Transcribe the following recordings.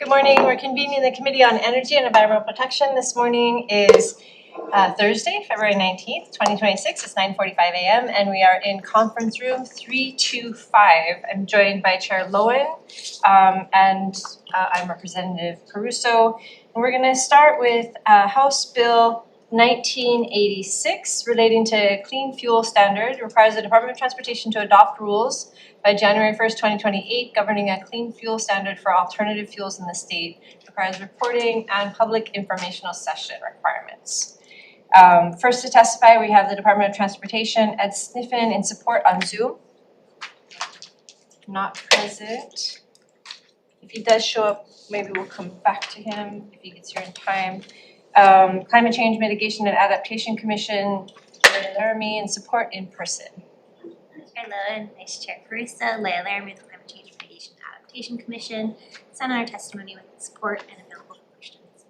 Good morning. We're convening the Committee on Energy and Environmental Protection. This morning is Thursday, February 19th, 2026. It's 9:45 a.m. and we are in conference room 325. I'm joined by Chair Lowen and I'm Representative Caruso. And we're going to start with House Bill 1986 relating to clean fuel standard. It requires the Department of Transportation to adopt rules by January 1st, 2028, governing a clean fuel standard for alternative fuels in the state. It requires reporting and public informational session requirements. First to testify, we have the Department of Transportation, Ed Sniffen, in support on Zoom. Not present. If he does show up, maybe we'll come back to him if he gets here in time. Climate Change Mitigation and Adaptation Commission, Leah Laramie, in support in person. Hello, Vice Chair Caruso, Leah Laramie with the Climate Change Mitigation and Adaptation Commission. Send our testimony with support and available for questions.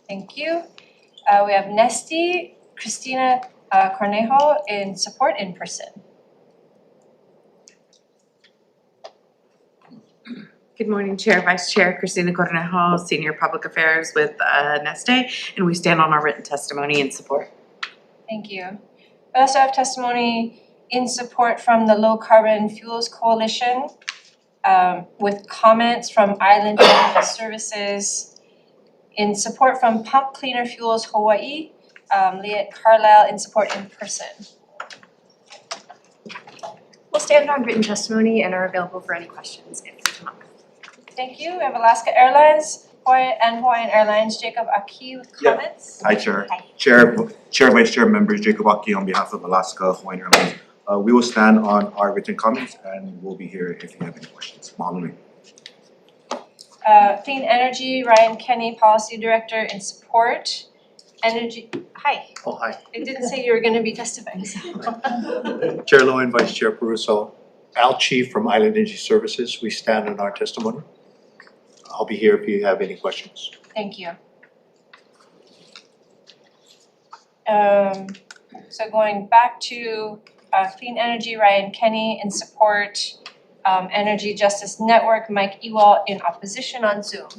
Thank you. We have Nesty, Cristina Cornejo, in support in person. Good morning, Chair, Vice Chair Cristina Cornejo, Senior Public Affairs with Neste, and we stand on our written testimony in support. Thank you. We also have testimony in support from the Low Carbon Fuels Coalition with comments from Island Energy Services, in support from Pump Cleaner Fuels Hawaii, Leah Carlisle, in support in person. We'll stand on written testimony and are available for any questions if they come up. Thank you. We have Alaska Airlines and Hawaiian Airlines, Jacob Aki with comments. Hi, Chair. Hi. Chair, Vice Chair, members, Jacob Aki on behalf of Alaska Hawaiian Airlines. We will stand on our written comments and we'll be here if you have any questions. Mahalo. Clean Energy, Ryan Kenny, Policy Director, in support. Energy, hi. Oh, hi. It didn't say you were going to be testifying. So. Chair Lowen, Vice Chair Caruso, Al Chief from Island Energy Services. We stand on our testimony. I'll be here if you have any questions. Thank you. So going back to Clean Energy, Ryan Kenny, in support. Energy Justice Network, Mike Ewald, in opposition on Zoom.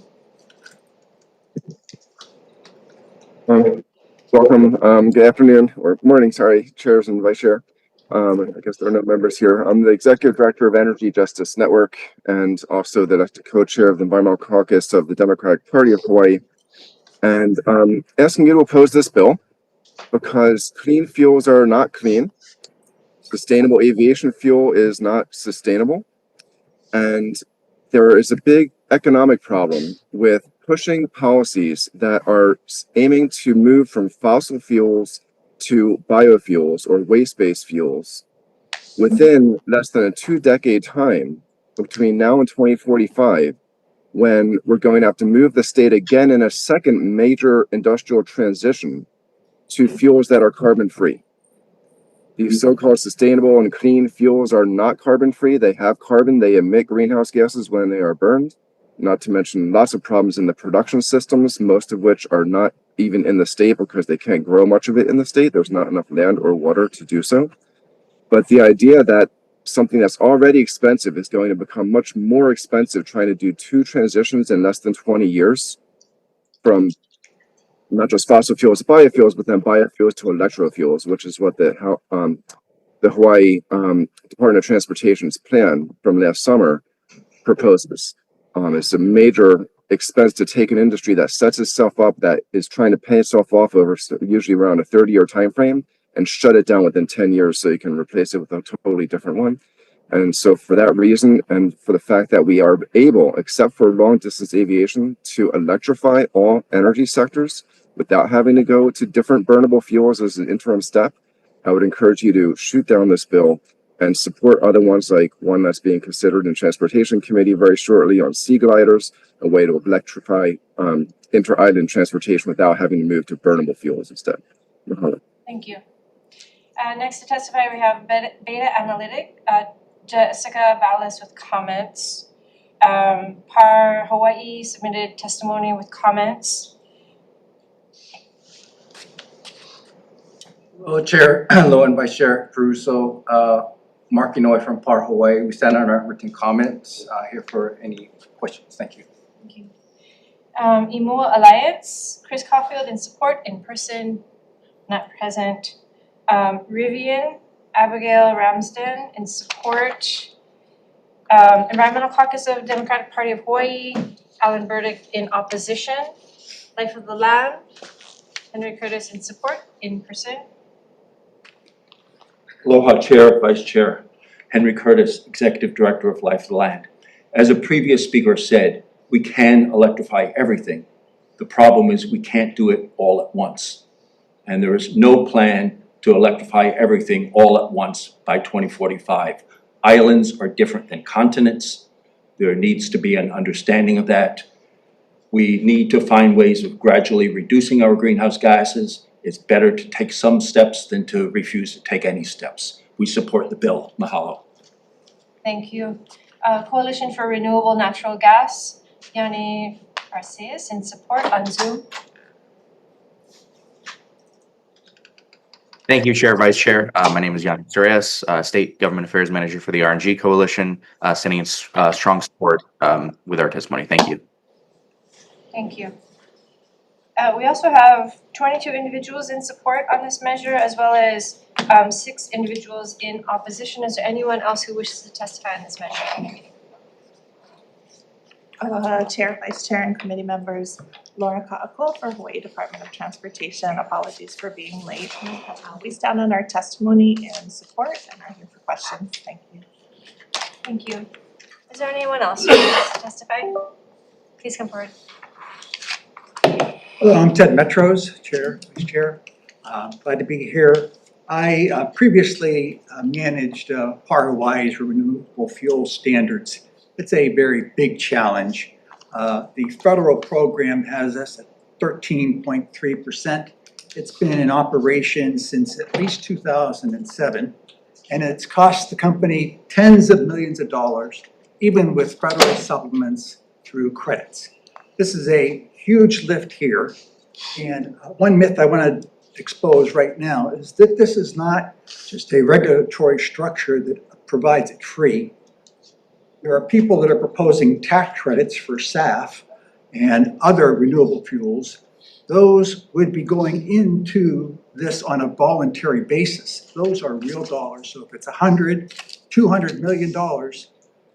Welcome. Good afternoon or morning, sorry, chairs and vice chair. I guess there are no members here. I'm the executive director of Energy Justice Network and also the elected co-chair of the Environmental Caucus of the Democratic Party of Hawaii. And asking you to oppose this bill because clean fuels are not clean. Sustainable aviation fuel is not sustainable. And there is a big economic problem with pushing policies that are aiming to move from fossil fuels to biofuels or waste-based fuels within less than a 2-decade time between now and 2045, when we're going to have to move the state again in a second major industrial transition to fuels that are carbon-free. These so-called sustainable and clean fuels are not carbon-free. They have carbon. They emit greenhouse gases when they are burned, not to mention lots of problems in the production systems, most of which are not even in the state because they can't grow much of it in the state. There's not enough land or water to do so. But the idea that something that's already expensive is going to become much more expensive trying to do 2 transitions in less than 20 years from not just fossil fuels to biofuels, but then biofuels to electrofuels, which is what the Hawaii Department of Transportation's plan from last summer proposes. It's a major expense to take an industry that sets itself up, that is trying to pay itself off over usually around a 30-year time frame, and shut it down within 10 years so you can replace it with a totally different one. And so for that reason, and for the fact that we are able, except for long distance aviation, to electrify all energy sectors without having to go to different burnable fuels as an interim step, I would encourage you to shoot down this bill and support other ones, like one that's being considered in Transportation Committee very shortly on sea gliders, a way to electrify inter-island transportation without having to move to burnable fuels instead. Thank you. Next to testify, we have Beta Analytic, Jessica Ballas with comments. PAR Hawaii submitted testimony with comments. Hello, Chair Lowen, Vice Chair Caruso, Mark Inouye from PAR Hawaii. We stand on our written comments here for any questions. Thank you. Thank you. Emo Alliance, Chris Caulfield in support, in person, not present. Rivian, Abigail Ramsden in support. Environmental Caucus of Democratic Party of Hawaii, Alan Burdick in opposition. Life of the Land, Henry Curtis in support, in person. Aloha Chair, Vice Chair, Henry Curtis, Executive Director of Life of the Land. As a previous speaker said, we can electrify everything. The problem is we can't do it all at once. And there is no plan to electrify everything all at once by 2045. Islands are different than continents. There needs to be an understanding of that. We need to find ways of gradually reducing our greenhouse gases. It's better to take some steps than to refuse to take any steps. We support the bill. Mahalo. Thank you. Coalition for Renewable Natural Gas, Yanni Arceus in support on Zoom. Thank you, Chair, Vice Chair. My name is Yanni Arceus, State Government Affairs Manager for the RNG Coalition, sending in strong support with our testimony. Thank you. Thank you. We also have 22 individuals in support on this measure, as well as 6 individuals in opposition. Is there anyone else who wishes to testify on this measure? Chair, Vice Chair, and committee members, Laura Ka'ako for Hawaii Department of Transportation. Apologies for being late. We stand on our testimony and support and are here for questions. Thank you. Thank you. Is there anyone else who wishes to testify? Please come forward. Hello, I'm Ted Metros, Chair, Vice Chair. Glad to be here. I previously managed PAR Hawaii's renewable fuel standards. It's a very big challenge. The federal program has us at 13.3%. It's been in operation since at least 2007, and it's cost the company tens of millions of dollars, even with federal supplements through credits. This is a huge lift here, and one myth I want to expose right now is that this is not just a regulatory structure that provides it free. There are people that are proposing tax credits for SAF and other renewable fuels. Those would be going into this on a voluntary basis. Those are real dollars. So if it's $100, $200 million,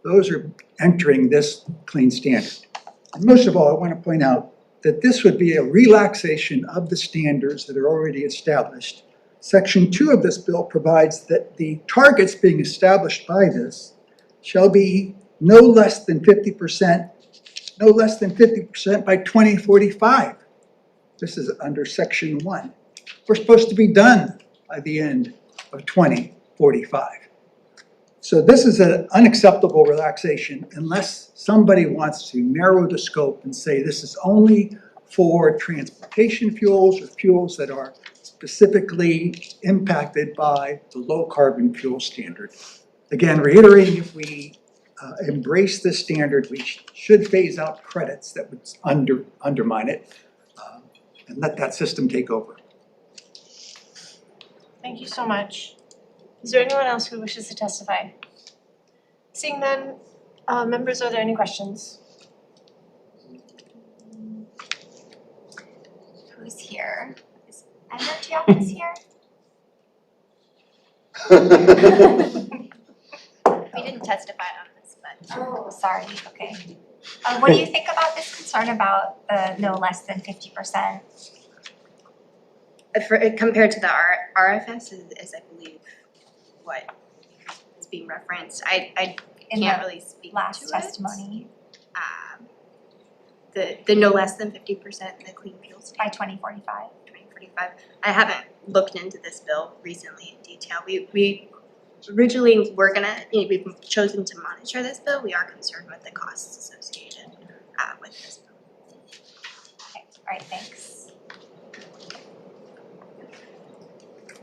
those are entering this clean standard. And most of all, I want to point out that this would be a relaxation of the standards that are already established. Section 2 of this bill provides that the targets being established by this shall be no less than 50% by 2045. This is under Section 1. We're supposed to be done by the end of 2045. So this is an unacceptable relaxation unless somebody wants to narrow the scope and say this is only for transportation fuels or fuels that are specifically impacted by the low carbon fuel standard. Again, reiterating, if we embrace this standard, we should phase out credits that would undermine it and let that system take over. Thank you so much. Is there anyone else who wishes to testify? Seeing none, members, are there any questions? Who's here? Is Energy Office here? We didn't testify on this, but oh, sorry. Okay. What do you think about this concern about the no less than 50%? Compared to the RFS is I believe what is being referenced. I can't really speak last to testimony the no less than 50% in the clean fuels by 2045. 2045. I haven't looked into this bill recently in detail. We originally we're gonna we've chosen to monitor this bill. We are concerned with the costs associated with this bill. Okay. All right. Thanks.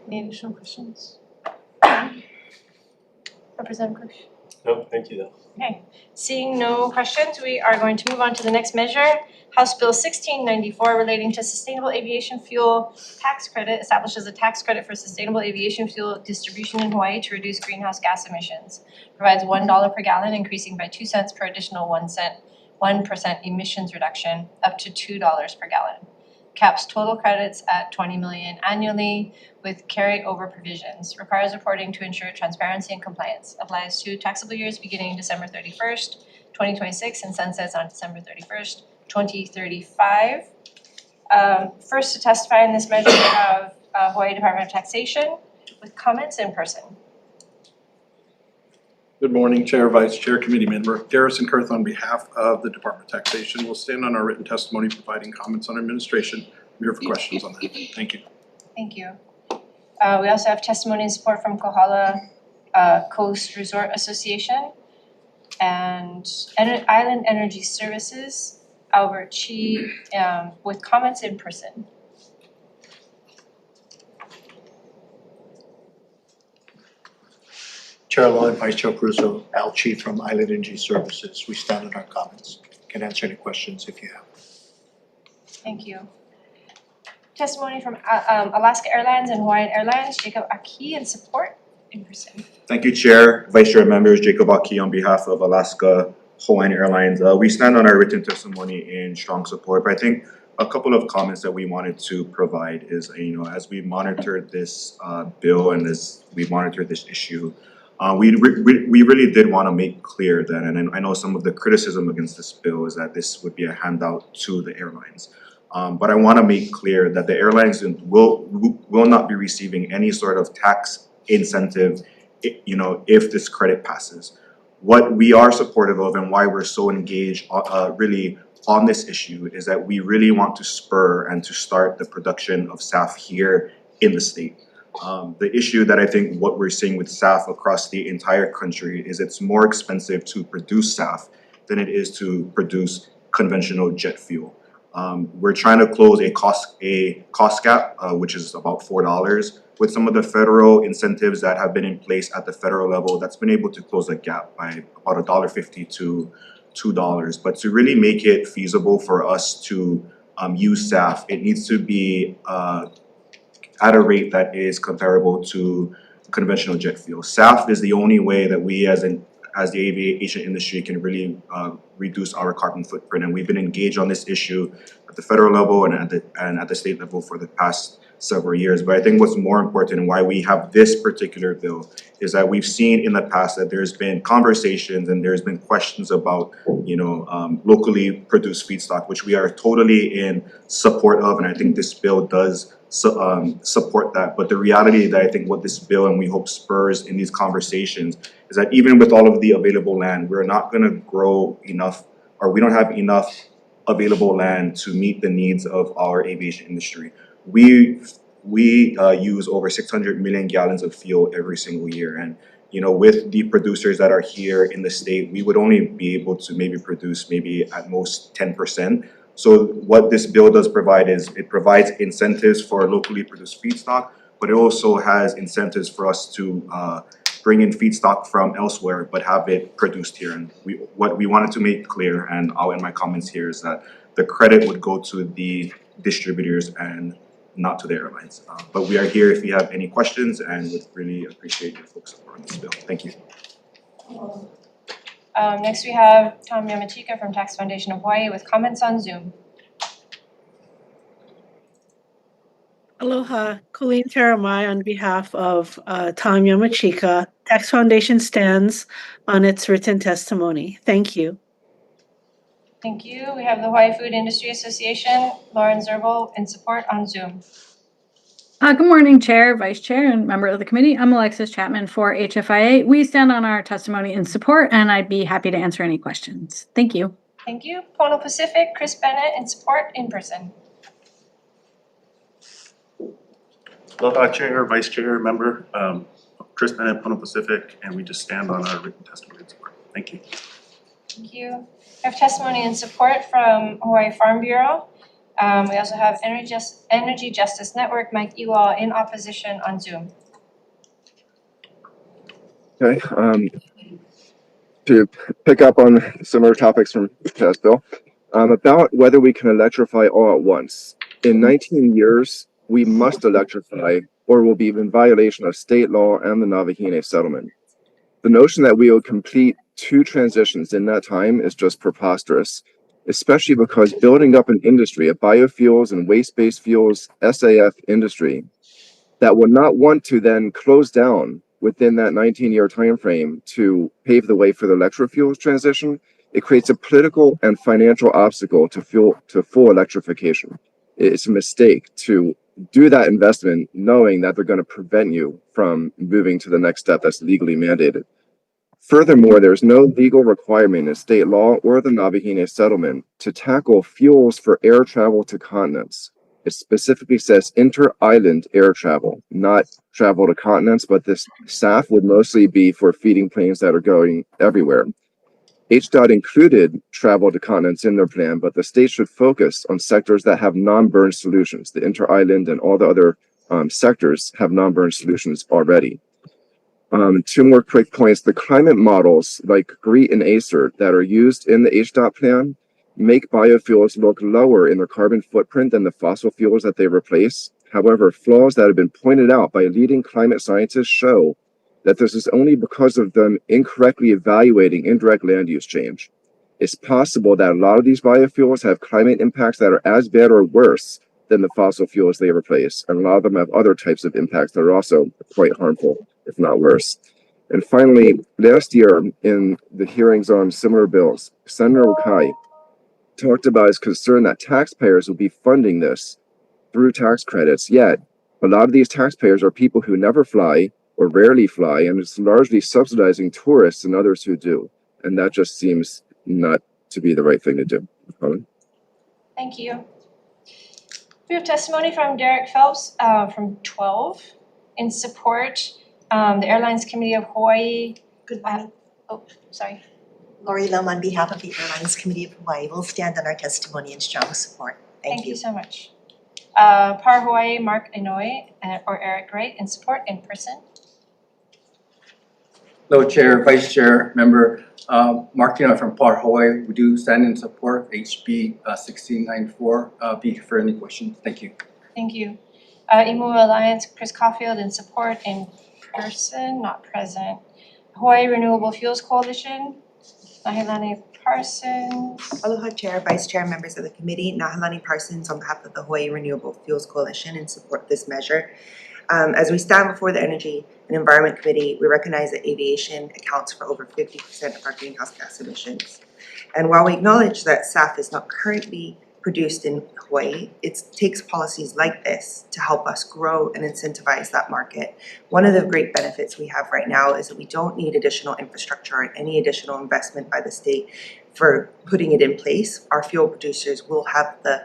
Any additional questions? Representative Kush? No, thank you though. Okay, seeing no questions, we are going to move on to the next measure. House Bill 1694 relating to sustainable aviation fuel tax credit establishes a tax credit for sustainable aviation fuel distribution in Hawaii to reduce greenhouse gas emissions. Provides $1 per gallon, increasing by 2 cents per additional 1 cent 1% emissions reduction up to $2 per gallon. Caps total credits at 20 million annually with carried over provisions. Requires reporting to ensure transparency and compliance. Applies to taxable years beginning December 31st, 2026 and sunsets on December 31st, 2035. First to testify in this measure, we have Hawaii Department of Taxation with comments in person. Good morning, Chair, Vice Chair, Committee Member. Garrison Kurth on behalf of the Department of Taxation will stand on our written testimony providing comments on administration. I'm here for questions on that. Thank you. Thank you. We also have testimony and support from Kohala Coast Resort Association and Island Energy Services, Albert Chi, with comments in person. Chair Lowen, Vice Chair Caruso, Al Chief from Island Energy Services. We stand on our comments. Can answer any questions if you have. Thank you. Testimony from Alaska Airlines and Hawaiian Airlines, Jacob Aki, in support in person. Thank you, Chair, Vice Chair members, Jacob Aki on behalf of Alaska Hawaiian Airlines. We stand on our written testimony in strong support, but I think a couple of comments that we wanted to provide is, as we monitor this bill and we monitor this issue, we really did want to make clear that, and I know some of the criticism against this bill is that this would be a handout to the airlines. But I want to make clear that the airlines will not be receiving any sort of tax incentive, if this credit passes. What we are supportive of and why we're so engaged really on this issue is that we really want to spur and to start the production of SAF here in the state. The issue that I think what we're seeing with SAF across the entire country is it's more expensive to produce SAF than it is to produce conventional jet fuel. We're trying to close a cost gap, which is about $4. With some of the federal incentives that have been in place at the federal level, that's been able to close that gap by about $1.50 to $2. But to really make it feasible for us to use SAF, it needs to be at a rate that is comparable to conventional jet fuel. SAF is the only way that we as the aviation industry can really reduce our carbon footprint, and we've been engaged on this issue at the federal level and at the state level for the past several years. But I think what's more important and why we have this particular bill is that we've seen in the past that there's been conversations and there's been questions about locally produced feedstock, which we are totally in support of, and I think this bill does support that. But the reality that I think what this bill and we hope spurs in these conversations is that even with all of the available land, we're not going to grow enough, or we don't have enough available land to meet the needs of our aviation industry. We use over 600 million gallons of fuel every single year, and with the producers that are here in the state, we would only be able to maybe produce at most 10%. So what this bill does provide is it provides incentives for locally produced feedstock, but it also has incentives for us to bring in feedstock from elsewhere but have it produced here. And what we wanted to make clear, and I'll end my comments here, is that the credit would go to the distributors and not to the airlines. But we are here if you have any questions, and would really appreciate your folks' support on this bill. Thank you. Next we have Tom Yamachika from Tax Foundation of Hawaii with comments on Zoom. Aloha, Colleen Taramai on behalf of Tom Yamachika. Tax Foundation stands on its written testimony. Thank you. Thank you. We have the Hawaii Food Industry Association, Lauren Zerbel, in support on Zoom. Good morning, Chair, Vice Chair, and member of the committee. I'm Alexis Chapman for HFIA. We stand on our testimony in support, and I'd be happy to answer any questions. Thank you. Thank you. Pono Pacific, Chris Bennett, in support in person. Aloha, Chair, Vice Chair, member, Chris Bennett, Pono Pacific, and we just stand on our written testimony in support. Thank you. Thank you. We have testimony in support from Hawaii Farm Bureau. We also have Energy Justice Network, Mike Ewell, in opposition on Zoom. Okay, to pick up on similar topics from past bill, about whether we can electrify all at once. In 19 years, we must electrify or we'll be in violation of state law and the Navahine settlement. The notion that we will complete two transitions in that time is just preposterous, especially because building up an industry, a biofuels and waste-based fuels SAF industry that would not want to then close down within that 19-year timeframe to pave the way for the electrofuels transition, it creates a political and financial obstacle to full electrification. It's a mistake to do that investment knowing that they're going to prevent you from moving to the next step that's legally mandated. Furthermore, there's no legal requirement in state law or the Navajene settlement to tackle fuels for air travel to continents. It specifically says inter-island air travel, not travel to continents, but this SAF would mostly be for feeding planes that are going everywhere. HDOT included travel to continents in their plan, but the state should focus on sectors that have non-burn solutions. The inter-island and all the other sectors have non-burn solutions already. Two more quick points. The climate models like GREET and ACER that are used in the HDOT plan make biofuels look lower in their carbon footprint than the fossil fuels that they replace. However, flaws that have been pointed out by leading climate scientists show that this is only because of them incorrectly evaluating indirect land use change. It's possible that a lot of these biofuels have climate impacts that are as bad or worse than the fossil fuels they replace, and a lot of them have other types of impacts that are also quite harmful, if not worse. And finally, last year in the hearings on similar bills, Senator Wakai talked about his concern that taxpayers will be funding this through tax credits, yet a lot of these taxpayers are people who never fly or rarely fly, and it's largely subsidizing tourists and others who do. And that just seems not to be the right thing to do. Thank you. We have testimony from Derek Phelps from 12 in support, the Airlines Committee of Hawaii. Good morning. Sorry. Lori Lim on behalf of the Airlines Committee of Hawaii will stand on our testimony in strong support. Thank you. Thank you so much. PAR Hawaii, Mark Inouye or Eric Wright in support in person. Hello, Chair, Vice Chair, Member Mark Inouye from PAR Hawaii. We do stand in support of HB 1694. Be here for any questions. Thank you. Thank you. Imu Alliance, Chris Caulfield in support in person, not present. Hawaii Renewable Fuels Coalition, Naheilani Parsons. Aloha Chair, Vice Chair, members of the committee. Naheilani Parsons on behalf of the Hawaii Renewable Fuels Coalition in support of this measure. As we stand before the Energy and Environment Committee, we recognize that aviation accounts for over 50% of our greenhouse gas emissions. And while we acknowledge that SAF is not currently produced in Hawaii, it takes policies like this to help us grow and incentivize that market. One of the great benefits we have right now is that we don't need additional infrastructure or any additional investment by the state for putting it in place. Our fuel producers will have the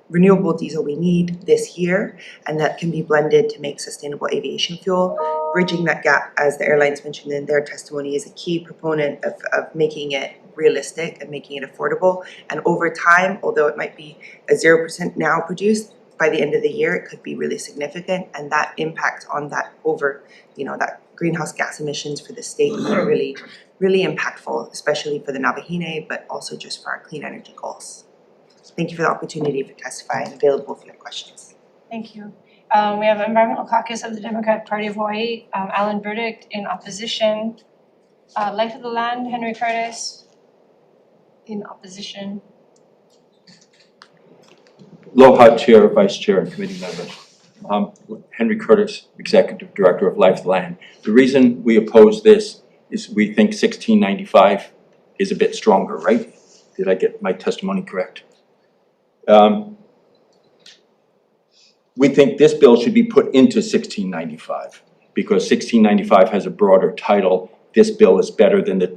renewable diesel we need this year, and that can be blended to make sustainable aviation fuel. Bridging that gap, as the airlines mentioned in their testimony, is a key proponent of making it realistic and making it affordable. And over time, although it might be a 0% now produced, by the end of the year it could be really significant, and that impact on that that greenhouse gas emissions for the state are really impactful, especially for the Navajene, but also just for our clean energy goals. Thank you for the opportunity to testify and available for your questions. Thank you. We have Environmental Caucus of the Democratic Party of Hawaii, Alan Burdick in opposition. Life of the Land, Henry Curtis in opposition. Aloha, Chair, Vice Chair, and committee members. Henry Curtis, Executive Director of Life of the Land. The reason we oppose this is we think 1695 is a bit stronger, right? Did I get my testimony correct? We think this bill should be put into 1695 because 1695 has a broader title. This bill is better than the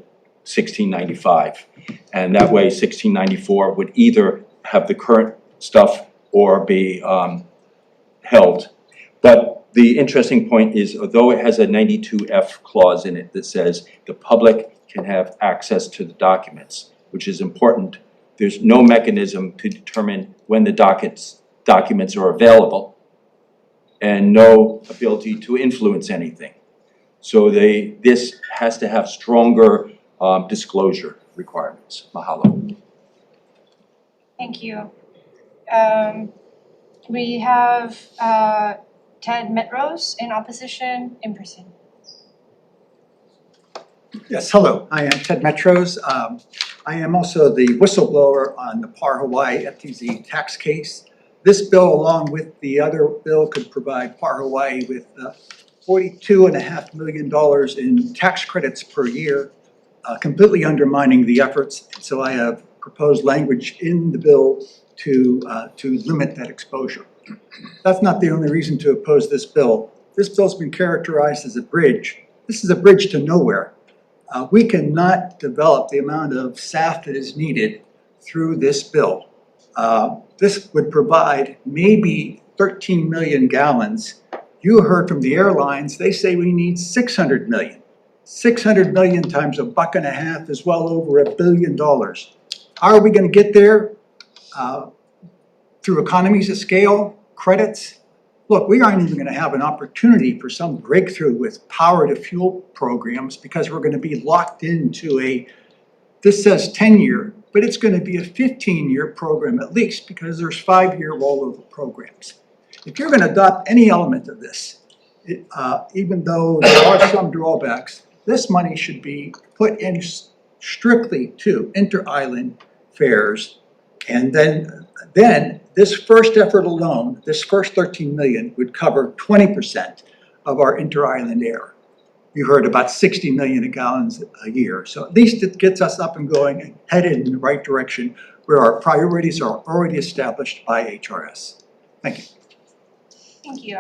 1695. And that way 1694 would either have the current stuff or be held. But the interesting point is, although it has a 92F clause in it that says the public can have access to the documents, which is important, there's no mechanism to determine when the documents are available and no ability to influence anything. So this has to have stronger disclosure requirements. Mahalo. Thank you. We have Ted Metrose in opposition in person. Yes, hello, I am Ted Metros. I am also the whistleblower on the PAR Hawaii FTZ tax case. This bill, along with the other bill, could provide PAR Hawaii with $42.5 million in tax credits per year, completely undermining the efforts. So I have proposed language in the bill to limit that exposure. That's not the only reason to oppose this bill. This bill's been characterized as a bridge. This is a bridge to nowhere. We cannot develop the amount of SAF that is needed through this bill. This would provide maybe 13 million gallons. You heard from the airlines, they say we need 600 million. 600 million times $1.50 is well over $1 billion. How are we going to get there? Through economies of scale, credits? Look, we aren't even going to have an opportunity for some breakthrough with power to fuel programs because we're going to be locked into this says 10-year, but it's going to be a 15-year program at least because there's 5-year rollover programs. If you're going to adopt any element of this, even though there are some drawbacks, this money should be put in strictly to inter-island fares, and then this first effort alone, this first 13 million would cover 20% of our inter-island air. You heard about 60 million gallons a year. So at least it gets us up and going and headed in the right direction where our priorities are already established by HRS. Thank you. Thank you.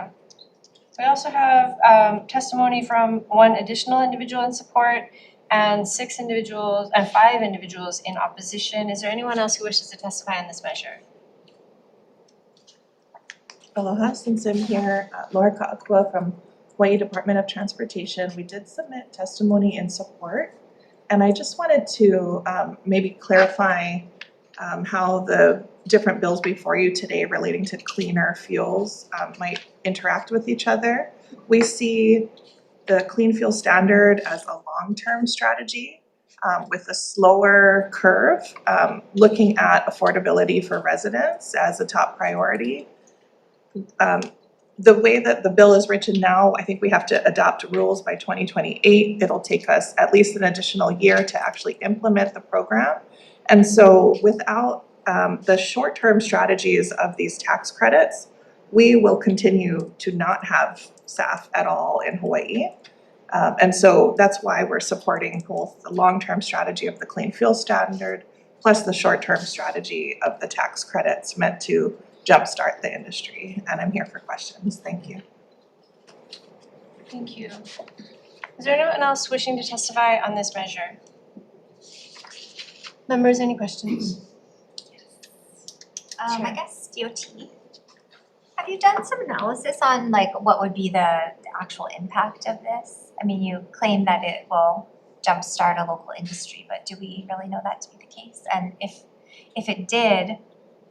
We also have testimony from one additional individual in support and 5 individuals in opposition. Is there anyone else who wishes to testify on this measure? Aloha, since I'm here, Laura Ka'akua from Hawaii Department of Transportation. We did submit testimony in support, and I just wanted to maybe clarify how the different bills before you today relating to cleaner fuels might interact with each other. We see the clean fuel standard as a long-term strategy with a slower curve, looking at affordability for residents as a top priority. The way that the bill is written now, I think we have to adopt rules by 2028. It'll take us at least an additional year to actually implement the program. And so without the short-term strategies of these tax credits, we will continue to not have SAF at all in Hawaii. And so that's why we're supporting both the long-term strategy of the clean fuel standard plus the short-term strategy of the tax credits meant to jumpstart the industry. And I'm here for questions. Thank you. Thank you. Is there anyone else wishing to testify on this measure? Members, any questions? I guess DOT. Have you done some analysis on like what would be the actual impact of this? I mean, you claim that it will jumpstart a local industry, but do we really know that to be the case? And if it did,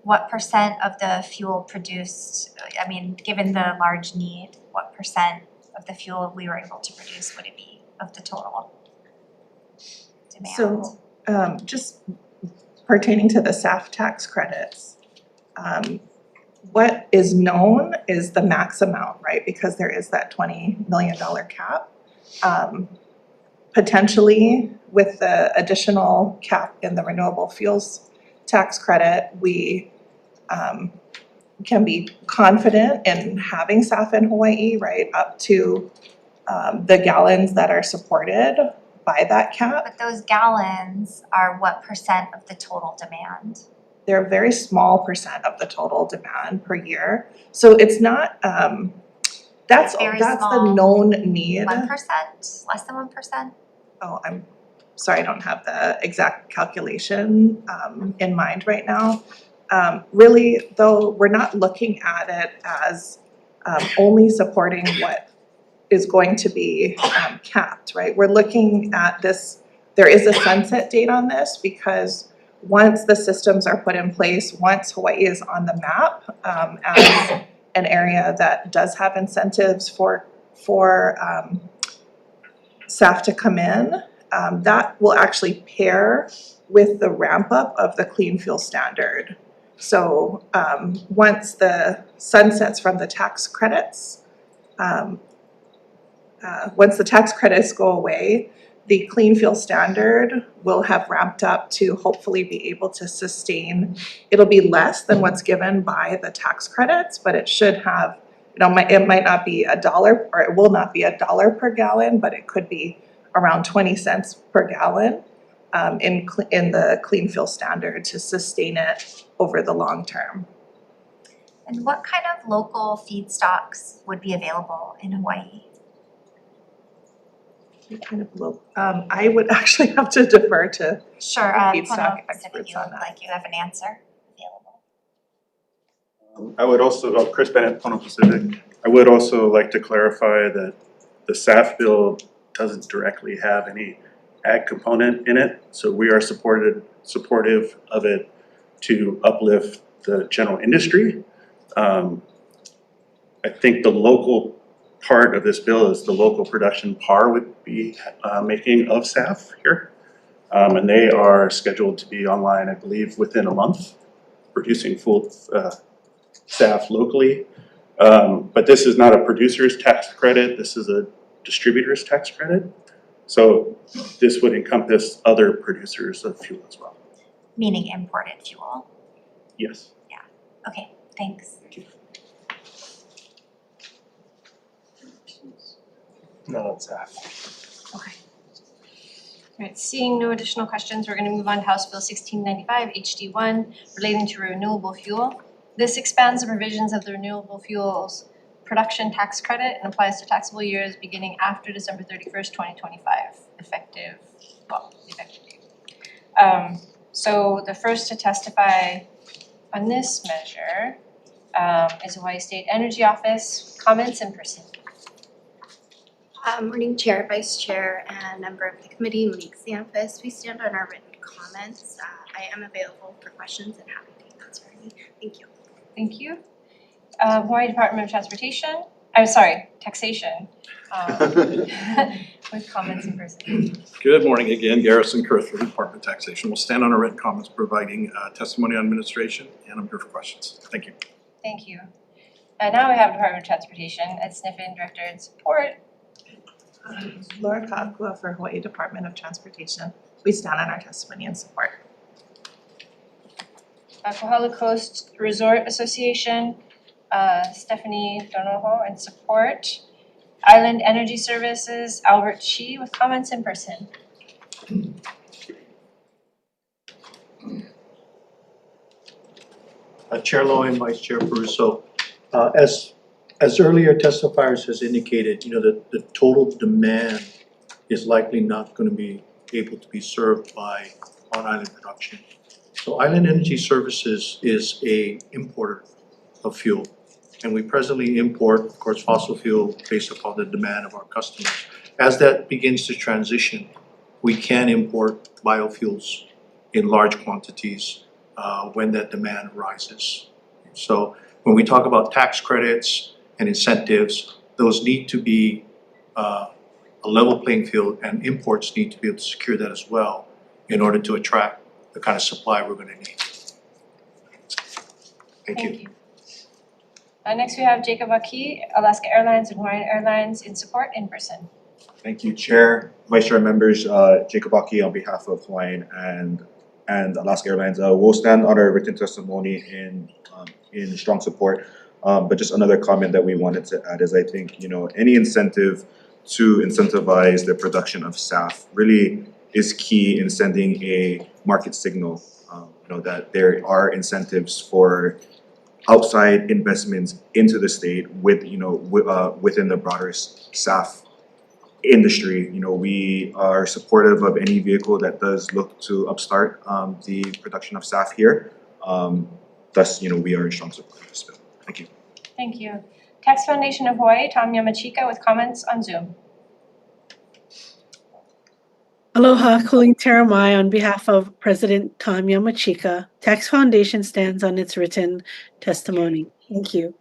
what percent of the fuel produced, I mean, given the large need, what percent of the fuel we were able to produce would it be of the total demand? So just pertaining to the SAF tax credits, what is known is the max amount, right? Because there is that $20 million cap. Potentially with the additional cap in the renewable fuels tax credit, we can be confident in having SAF in Hawaii, right, up to the gallons that are supported by that cap. But those gallons are what percent of the total demand? They're a very small percent of the total demand per year. So it's not, that's the known need. 1%, less than 1%? Oh, I'm sorry, I don't have the exact calculation in mind right now. Really, though, we're not looking at it as only supporting what is going to be capped, right? We're looking at this, there is a sunset date on this because once the systems are put in place, once Hawaii is on the map as an area that does have incentives for SAF to come in, that will actually pair with the ramp up of the clean fuel standard. So once the sunsets from the tax credits, once the tax credits go away, the clean fuel standard will have ramped up to hopefully be able to sustain. It'll be less than what's given by the tax credits, but it should have, it might not be $1, or it will not be $1 per gallon, but it could be around 20 cents per gallon in the clean fuel standard to sustain it over the long term. And what kind of local feedstocks would be available in Hawaii? Kind of low, I would actually have to defer to Sure, feedstock Pono Pacific, experts you on look that. like you have an answer available. I would also, Chris Bennett, Pono Pacific. I would also like to clarify that the SAF bill doesn't directly have any ag component in it, so we are supportive of it to uplift the general industry. I think the local part of this bill is the local production PAR would be making of SAF here. And they are scheduled to be online, I believe, within a month, producing full SAF locally. But this is not a producer's tax credit, this is a distributor's tax credit. So this would encompass other producers of fuel as well. Meaning imported fuel? Yes. Yeah, okay, thanks. No, it's SAF. Okay. All right, seeing no additional questions, we're gonna move on to House Bill 1695 HD1 relating to renewable fuel. This expands the provisions of the renewable fuels production tax credit and applies to taxable years beginning after December 31st, 2025, effective date. So the first to testify on this measure is Hawaii State Energy Office. Comments in person. Morning Chair, Vice Chair, and member of the committee, Monique Sanfus. We stand on our written comments. I am available for questions and happy to answer any. Thank you. Thank you. Hawaii Department of Taxation, with comments in person. Good morning again, Garrison Kurth from the Department of Taxation. We'll stand on our written comments providing testimony on administration, and I'm here for questions. Thank you. Thank you. Now we have Department of Transportation, Ed Sniffen, Director in Support. Laura Kakua for Hawaii Department of Transportation. We stand on our testimony and support. Kohala Coast Resort Association, Stephanie Donoho in support. Island Energy Services, Albert Chi with comments in person. Chair Lowy and Vice Chair Peruso, as earlier testifiers has indicated, the total demand is likely not going to be able to be served by on-island production. So Island Energy Services is a importer of fuel, and we presently import, of course, fossil fuel based upon the demand of our customers. As that begins to transition, we can import biofuels in large quantities when that demand rises. So when we talk about tax credits and incentives, those need to be a level playing field, and imports need to be able to secure that as well in order to attract the kind of supply we're going to need. Thank you. Next we have Jacob Aki, Alaska Airlines and Hawaiian Airlines in support in person. Thank you, Chair, Vice Chair members, Jacob Aki on behalf of Hawaiian and Alaska Airlines. We'll stand on our written testimony in strong support. But just another comment that we wanted to add is I think, any incentive to incentivize the production of SAF really is key in sending a market signal, that there are incentives for outside investments into the state with, within the broader SAF industry. We are supportive of any vehicle that does look to upstart the production of SAF here. Thus, we are in strong support of this bill. Thank you. Thank you. Tax Foundation of Hawaii, Tom Yamachika with comments on Zoom. Aloha, Colleen Taramai on behalf of President Tom Yamachika. Tax Foundation stands on its written testimony. Thank you.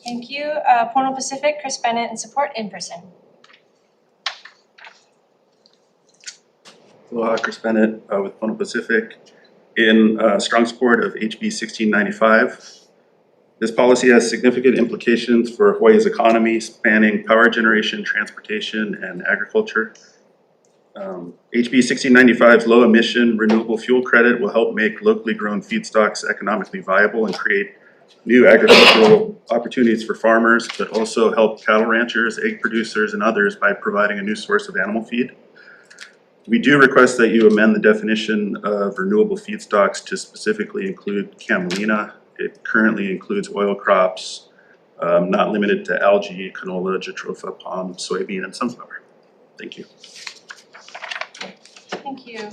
Thank you. Pono Pacific, Chris Bennett in support in person. Aloha, Chris Bennett with Pono Pacific in strong support of HB 1695. This policy has significant implications for Hawaii's economy, spanning power generation, transportation, and agriculture. HB 1695's low emission renewable fuel credit will help make locally grown feedstocks economically viable and create new agricultural opportunities for farmers, but also help cattle ranchers, egg producers, and others by providing a new source of animal feed. We do request that you amend the definition of renewable feedstocks to specifically include camelina. It currently includes oil crops, not limited to algae, canola, jatropha, palm, soybean, and sunflower. Thank you. Thank you.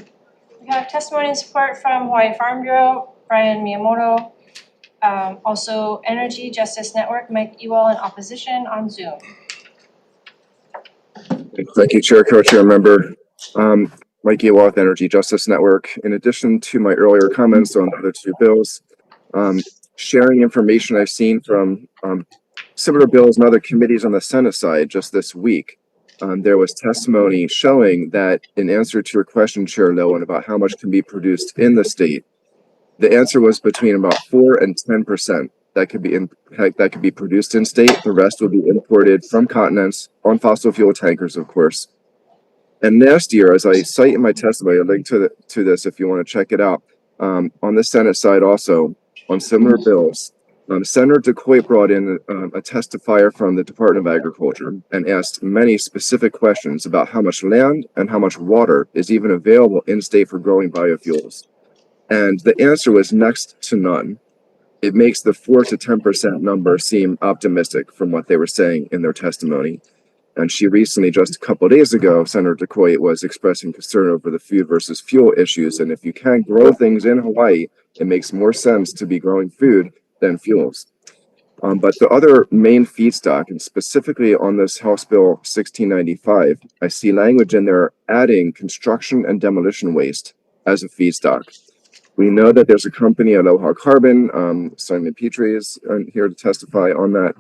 We have testimony and support from Hawaii Farm Bureau, Brian Miyamoto. Also Energy Justice Network, Mike Ewell in opposition on Zoom. Thank you, Chair, Co-Chair, Member. Mike Ewell with Energy Justice Network. In addition to my earlier comments on the other two bills, sharing information I've seen from similar bills and other committees on the Senate side just this week. There was testimony showing that in answer to your question, Chair Lowen, about how much can be produced in the state, the answer was between about 4 and 10% that could be produced in state. The rest would be imported from continents on fossil fuel tankers, of course. And last year, as I cite in my testimony, I'll link to this if you want to check it out. On the Senate side also, on similar bills, Senator DeCoy brought in a testifier from the Department of Agriculture and asked many specific questions about how much land and how much water is even available in state for growing biofuels. And the answer was next to none. It makes the 4 to 10% number seem optimistic from what they were saying in their testimony. And she recently, just a couple of days ago, Senator DeCoy was expressing concern over the food versus fuel issues. And if you can't grow things in Hawaii, it makes more sense to be growing food than fuels. But the other main feedstock, and specifically on this House Bill 1695, I see language in there adding construction and demolition waste as a feedstock. We know that there's a company, Aloha Carbon, Simon Petrie is here to testify on that.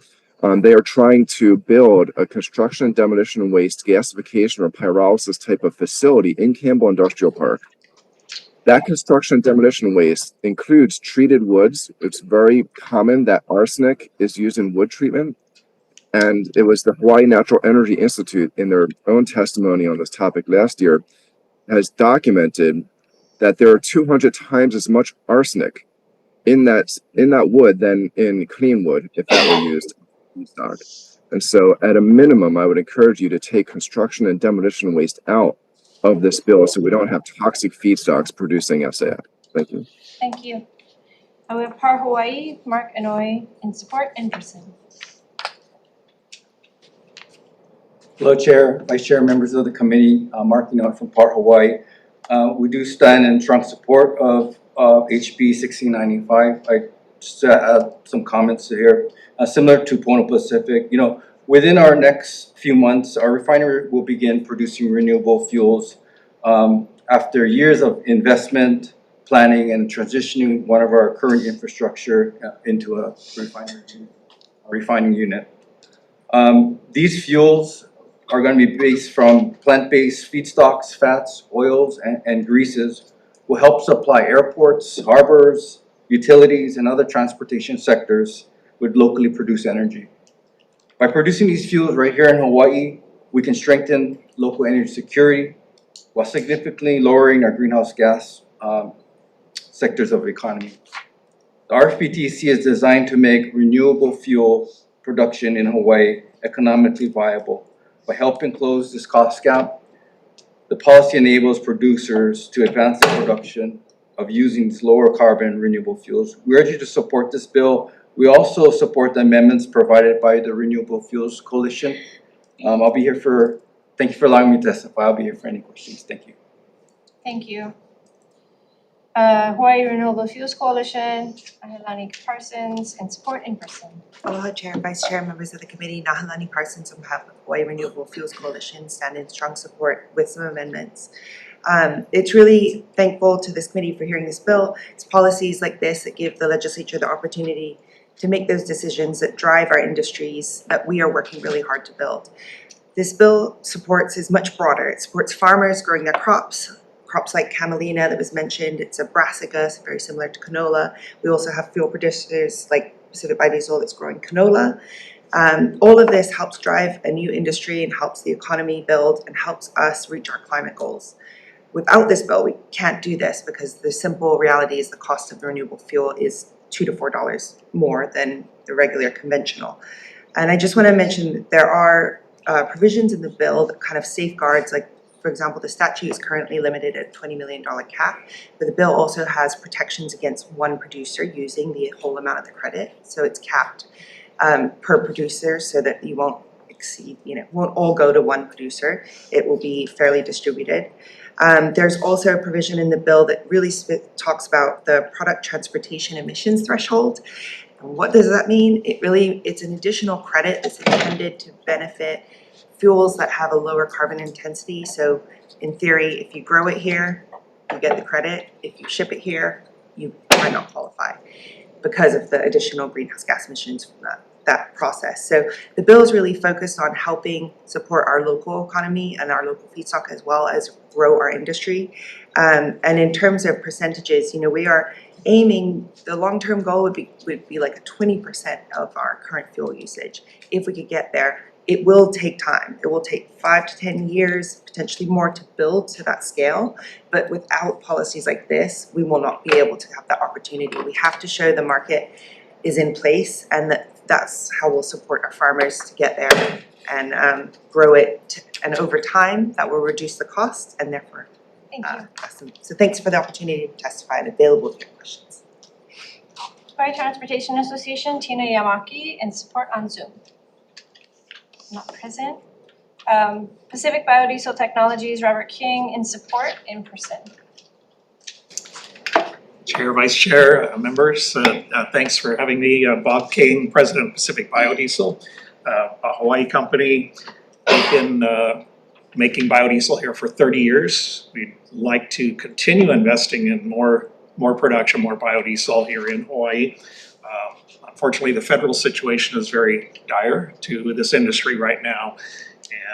They are trying to build a construction and demolition waste gasification or pyrolysis type of facility in Campbell Industrial Park. That construction and demolition waste includes treated woods. It's very common that arsenic is used in wood treatment. And it was the Hawaii Natural Energy Institute in their own testimony on this topic last year has documented that there are 200 times as much arsenic in that wood than in clean wood if that were used in stock. And so at a minimum, I would encourage you to take construction and demolition waste out of this bill so we don't have toxic feedstocks producing SAF. Thank you. Thank you. We have Par Hawaii, Mark Inouye in support in person. Hello, Chair, Vice Chair, members of the committee. Mark Inouye from Par Hawaii. We do stand in strong support of HB 1695. I just add some comments here. Similar to Pono Pacific, within our next few months, our refinery will begin producing renewable fuels after years of investment, planning, and transitioning one of our current infrastructure into a refining unit. These fuels are going to be based from plant-based feedstocks, fats, oils, and greases, will help supply airports, harbors, utilities, and other transportation sectors with locally produced energy. By producing these fuels right here in Hawaii, we can strengthen local energy security while significantly lowering our greenhouse gas sectors of the economy. The RFPTC is designed to make renewable fuel production in Hawaii economically viable. By helping close this cost gap, the policy enables producers to advance the production of using these lower carbon renewable fuels. We urge you to support this bill. We also support the amendments provided by the Renewable Fuels Coalition. Thank you for allowing me to testify. I'll be here for any questions. Thank you. Thank you. Hawaii Renewable Fuels Coalition, Nahalani Parsons in support in person. Aloha Chair, Vice Chair, members of the committee, Nahalani Parsons on behalf of Hawaii Renewable Fuels Coalition stand in strong support with some amendments. It's really thankful to this committee for hearing this bill. It's policies like this that give the legislature the opportunity to make those decisions that drive our industries that we are working really hard to build. This bill is much broader. It supports farmers growing their crops like camelina that was mentioned. It's a brassica, so very similar to canola. We also have fuel producers like Pacific Biodiesel that's growing canola. All of this helps drive a new industry and helps the economy build and helps us reach our climate goals. Without this bill, we can't do this because the simple reality is the cost of the renewable fuel is $2 to $4 more than the regular conventional. And I just want to mention that there are provisions in the bill that kind of safeguards, like, for example, the statute is currently limited at $20 million cap, but the bill also has protections against one producer using the whole amount of the credit. So it's capped per producer so that you won't exceed, won't all go to one producer. It will be fairly distributed. There's also a provision in the bill that really talks about the product transportation emissions threshold. And what does that mean? It's an additional credit that's intended to benefit fuels that have a lower carbon intensity. So in theory, if you grow it here, you get the credit. If you ship it here, you might not qualify because of the additional greenhouse gas emissions from that process. So the bill is really focused on helping support our local economy and our local feedstock as well as grow our industry. And in terms of percentages, we are aiming, the long-term goal would be like a 20% of our current fuel usage. If we could get there, it will take time. It will take 5 to 10 years, potentially more, to build to that scale. But without policies like this, we will not be able to have that opportunity. We have to show the market is in place, and that's how we'll support our farmers to get there and grow it. And over time, that will reduce the cost and therefore awesome. So thanks for the opportunity to testify and available to your questions. Hawaii Transportation Association, Tina Yamaki, in support on Zoom. Not present. Pacific Biodiesel Technologies, Robert King, in support in person. Chair, Vice Chair, members, thanks for having me. Bob King, President of Pacific Biodiesel, a Hawaii company. We've been making biodiesel here for 30 years. We'd like to continue investing in more production, more biodiesel here in Hawaii. Unfortunately, the federal situation is very dire to this industry right now,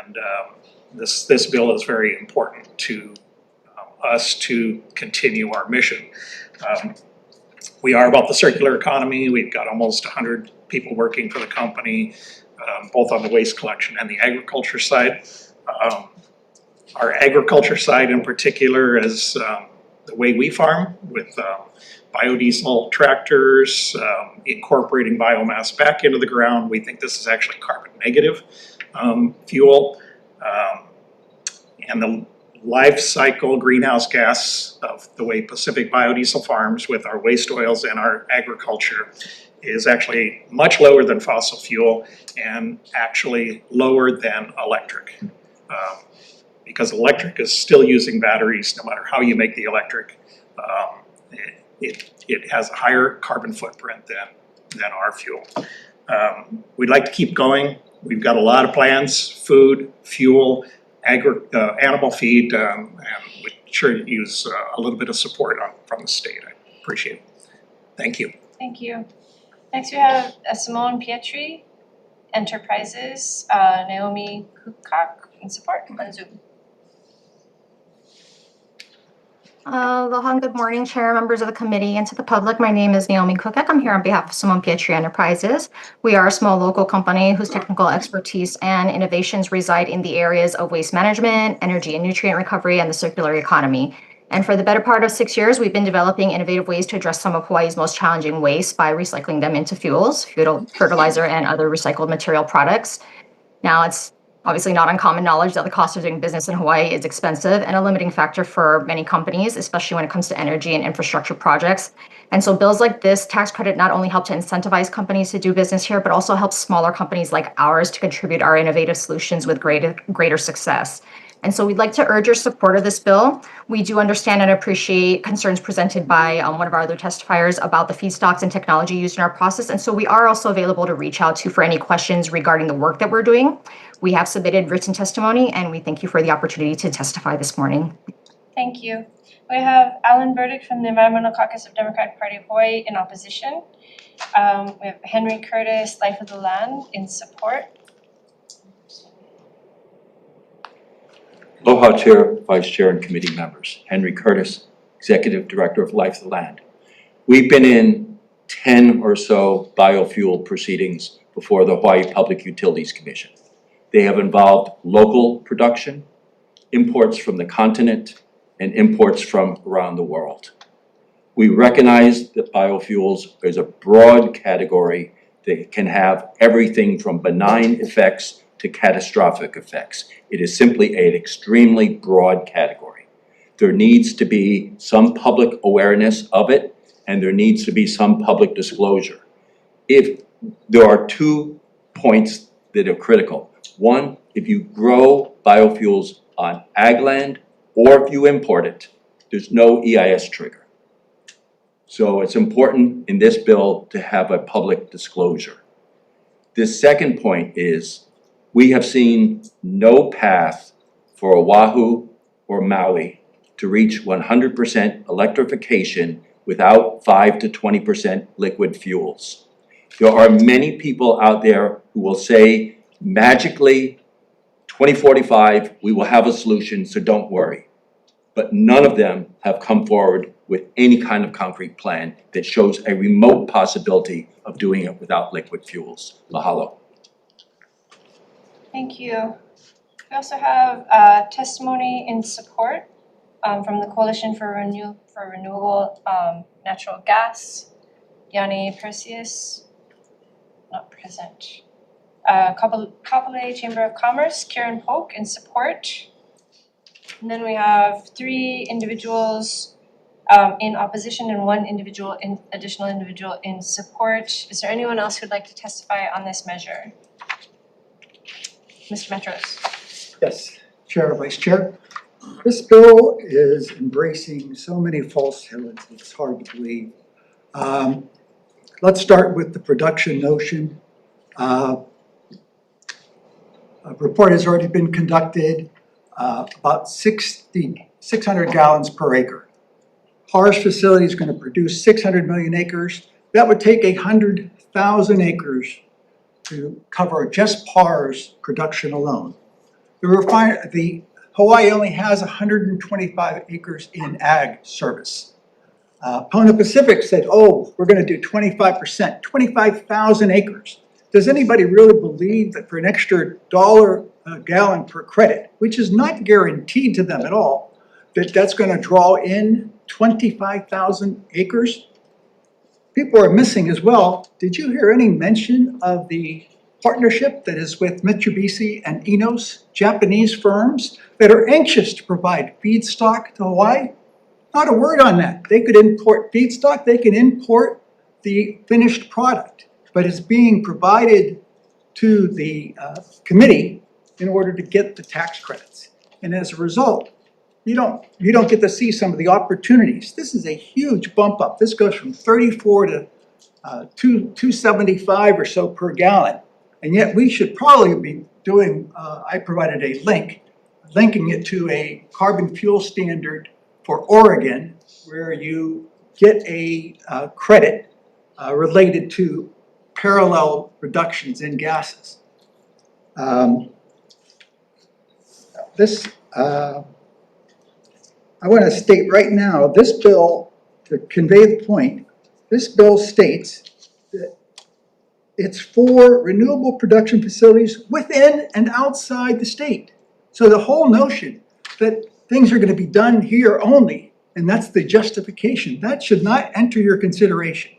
and this bill is very important to us to continue our mission. We are about the circular economy. We've got almost 100 people working for the company, both on the waste collection and the agriculture side. Our agriculture side in particular is the way we farm with biodiesel tractors, incorporating biomass back into the ground. We think this is actually carbon negative fuel. And the life cycle greenhouse gas of the way Pacific Biodiesel farms with our waste oils and our agriculture is actually much lower than fossil fuel and actually lower than electric. Because electric is still using batteries no matter how you make the electric. It has a higher carbon footprint than our fuel. We'd like to keep going. We've got a lot of plans: food, fuel, animal feed, and we'd sure use a little bit of support from the state. I appreciate it. Thank you. Thank you. Next we have Simone Pietri, Enterprises, Naomi Kukak, in support on Zoom. Aloha and good morning, Chair, members of the committee, and to the public. My name is Naomi Cookek. I'm here on behalf of Simone Pietri Enterprises. We are a small local company whose technical expertise and innovations reside in the areas of waste management, energy and nutrient recovery, and the circular economy. And for the better part of 6 years, we've been developing innovative ways to address some of Hawaii's most challenging wastes by recycling them into fuels, fertilizer, and other recycled material products. Now, it's obviously not uncommon knowledge that the cost of doing business in Hawaii is expensive and a limiting factor for many companies, especially when it comes to energy and infrastructure projects. And so bills like this tax credit not only help to incentivize companies to do business here, but also help smaller companies like ours to contribute our innovative solutions with greater success. And so we'd like to urge your support of this bill. We do understand and appreciate concerns presented by one of our other testifiers about the feedstocks and technology used in our process. And so we are also available to reach out to for any questions regarding the work that we're doing. We have submitted written testimony, and we thank you for the opportunity to testify this morning. Thank you. We have Alan Burdick from the Environmental Caucus of Democratic Party of Hawaii in opposition. We have Henry Curtis, Life of the Land, in support. Aloha, Chair, Vice Chair, and committee members. Henry Curtis, Executive Director of Life of the Land. We've been in 10 or so biofuel proceedings before the Hawaii Public Utilities Commission. They have involved local production, imports from the continent, and imports from around the world. We recognize that biofuels is a broad category that can have everything from benign effects to catastrophic effects. It is simply an extremely broad category. There needs to be some public awareness of it, and there needs to be some public disclosure. If there are 2 points that are critical. One, if you grow biofuels on ag land or if you import it, there's no EIS trigger. So it's important in this bill to have a public disclosure. The second point is we have seen no path for Oahu or Maui to reach 100% electrification without 5 to 20% liquid fuels. There are many people out there who will say magically 2045 we will have a solution, so don't worry. But none of them have come forward with any kind of concrete plan that shows a remote possibility of doing it without liquid fuels. Mahalo. Thank you. We also have testimony in support from the Coalition for Renewable Natural Gas. Yanni Perseus, not present. Kapolei Chamber of Commerce, Karen Polk in support. And then we have 3 individuals in opposition and 1 additional individual in support. Is there anyone else who'd like to testify on this measure? Mr. Metros. Yes, Chair, Vice Chair. This bill is embracing so many falsehoods, it's hard to believe. Let's start with the production notion. A report has already been conducted, about 600 gallons per acre. PAR's facility is going to produce 600 million acres. That would take 100,000 acres to cover just PAR's production alone. The Hawaii only has 125 acres in ag service. Pono Pacific said, oh, we're going to do 25%, 25,000 acres. Does anybody really believe that for an extra $1 a gallon per credit, which is not guaranteed to them at all, that that's going to draw in 25,000 acres? People are missing as well. Did you hear any mention of the partnership that is with Mitsubishi and Inos, Japanese firms that are anxious to provide feedstock to Hawaii? Not a word on that. They could import feedstock, they can import the finished product, but it's being provided to the committee in order to get the tax credits. And as a result, you don't get to see some of the opportunities. This is a huge bump up. This goes from 34 to 275 or so per gallon. And yet we should probably be doing, I provided a link, linking it to a carbon fuel standard for Oregon, where you get a credit related to parallel reductions in gases. I want to state right now, this bill, to convey the point, this bill states that it's for renewable production facilities within and outside the state. So the whole notion that things are going to be done here only, and that's the justification, that should not enter your consideration.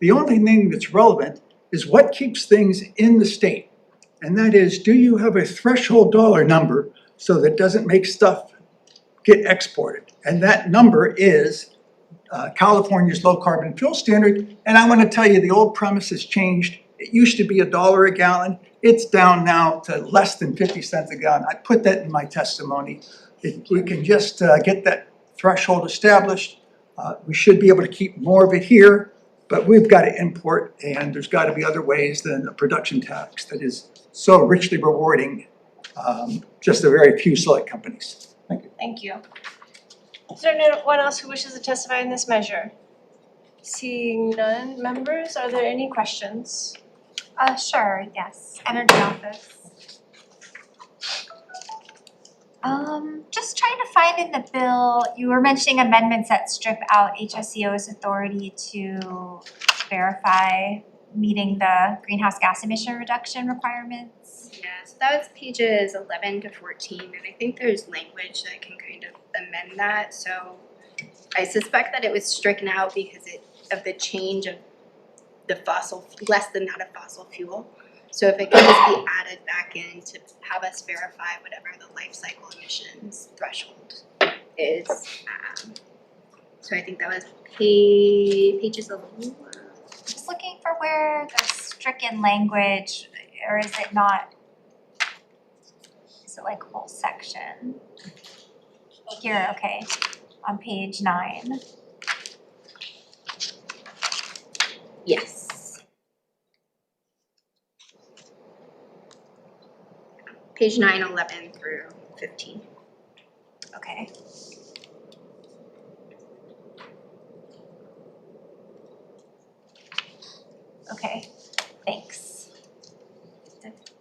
The only thing that's relevant is what keeps things in the state. And that is, do you have a threshold dollar number so that doesn't make stuff get exported? And that number is California's low carbon fuel standard. And I want to tell you, the old premise has changed. It used to be $1 a gallon. It's down now to less than 50 cents a gallon. I put that in my testimony. If we can just get that threshold established, we should be able to keep more of it here, but we've got to import, and there's got to be other ways than a production tax that is so richly rewarding just a very few select companies. Thank you. Thank you. Is there anyone else who wishes to testify in this measure? Seeing none, members, are there any questions? Sure, yes. Energy Office. Just trying to find in the bill, you were mentioning amendments that strip out HSEO's authority to verify meeting the greenhouse gas emission reduction requirements? Yeah, so that was pages 11 to 14, and I think there's language that can kind of amend that. So I suspect that it was stricken out because of the change of the less than that of fossil fuel. So if it could just be added back in to have us verify whatever the life cycle emissions threshold is. So I think that was pages 11. Just looking for where the stricken language, or is it not? Is it like a whole section? Here, okay, on page 9. Yes. Page 9, 11 through 15. Okay. Okay, thanks. That's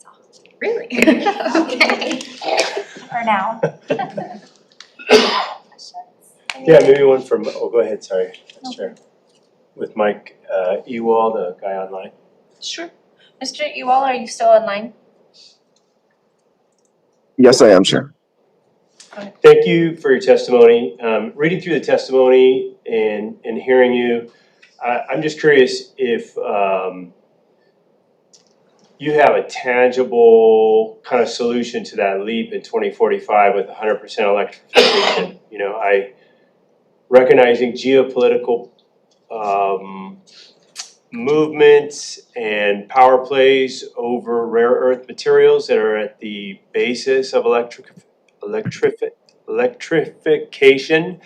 all. Really? Okay. For now. Yeah, maybe one from, go ahead, sorry, Vice Chair. With Mike Ewald, the guy online. Sure. Mr. Ewald, are you still online? Yes, I am, Chair. Thank you for your testimony. Reading through the testimony and hearing you, I'm just curious if you have a tangible kind of solution to that leap in 2045 with 100% electrification. You know, recognizing geopolitical movements and power plays over rare earth materials that are at the basis of electrification,